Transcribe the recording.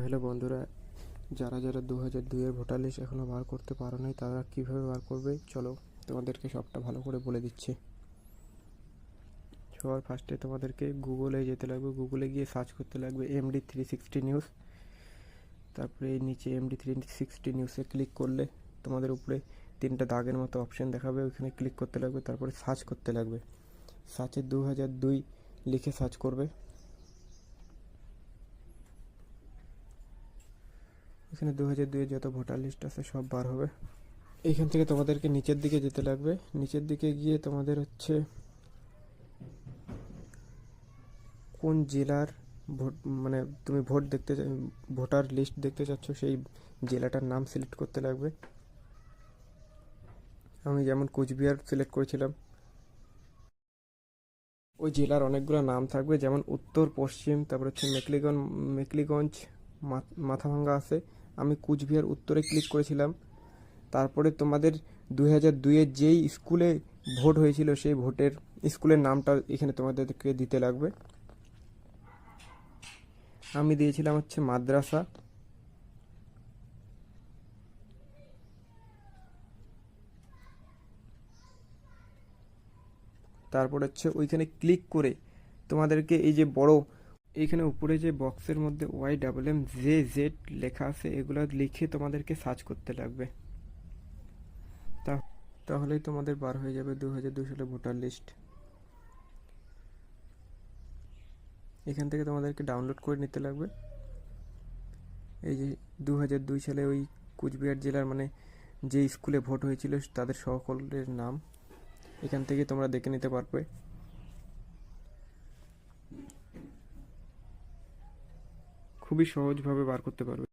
Hello বন্ধুরা, যারা যারা 2002-এর ভোটার লিস্ট এখনও বার করতে পারো নাই তারা কীভাবে বার করবে চলো তোমাদেরকে সবটা ভালো করে বলে দিচ্ছি। সবার ফার্স্টে তোমাদেরকে গুগলে যেতে লাগবে, গুগলে গিয়ে সার্চ করতে লাগবে MD360 নিউজ। তারপরে এই নিচে MD360 নিউজে ক্লিক করলে তোমাদের উপরে তিনটা দাগের মতো অপশান দেখাবে, ওইখানে ক্লিক করতে লাগবে। তারপরে সার্চ করতে লাগবে, সার্চে 2002 লিখে সার্চ করবে। এখানে 2002-এর যত ভোটার লিস্ট আছে সব বার হবে। এইখান থেকে তোমাদেরকে নিচের দিকে যেতে লাগবে, নিচের দিকে গিয়ে তোমাদের হচ্ছে কোন জেলার ভোট মানে তুমি ভোটার লিস্ট দেখতে চাচ্ছ সেই জেলাটার নাম সিলেক্ট করতে লাগবে। আমি যেমন কোচবিহার সিলেক্ট করেছিলাম। ওই জেলার অনেকগুলো নাম থাকবে, যেমন উত্তর, পশ্চিম, তারপর হচ্ছে মেকলিগঞ্জ, মাথাভাঙ্গা আছে। আমি কুচবিহার উত্তরে ক্লিক করেছিলাম। তারপরে তোমাদের 2002-এর যেই স্কুলে ভোট হয়েছিল সেই ভোটের স্কুলের নামটা এখানে তোমাদেরকে দিতে লাগবে। আমি দিয়েছিলাম হচ্ছে মাদ্রাসা। তারপর হচ্ছে ওইখানে ক্লিক করে তোমাদেরকে এই যে বড় এইখানে উপরে যে বক্সের মধ্যে YMMJZ লেখা আছে এগুলো লিখে তোমাদেরকে সার্চ করতে লাগবে। তাহলেই তোমাদের বার হয়ে যাবে 2002 সালে ভোটার লিস্ট। এখান থেকে তোমাদেরকে ডাউনলোড করে নিতে লাগবে। এই যে 2002 সালে ওই কুচবিহার জেলার মানে যে স্কুলে ভোট হয়েছিল তাদের সকলের নাম এখান থেকে তোমরা দেখে নিতে পারবে। খুবই সহজভাবে বার করতে পারবে।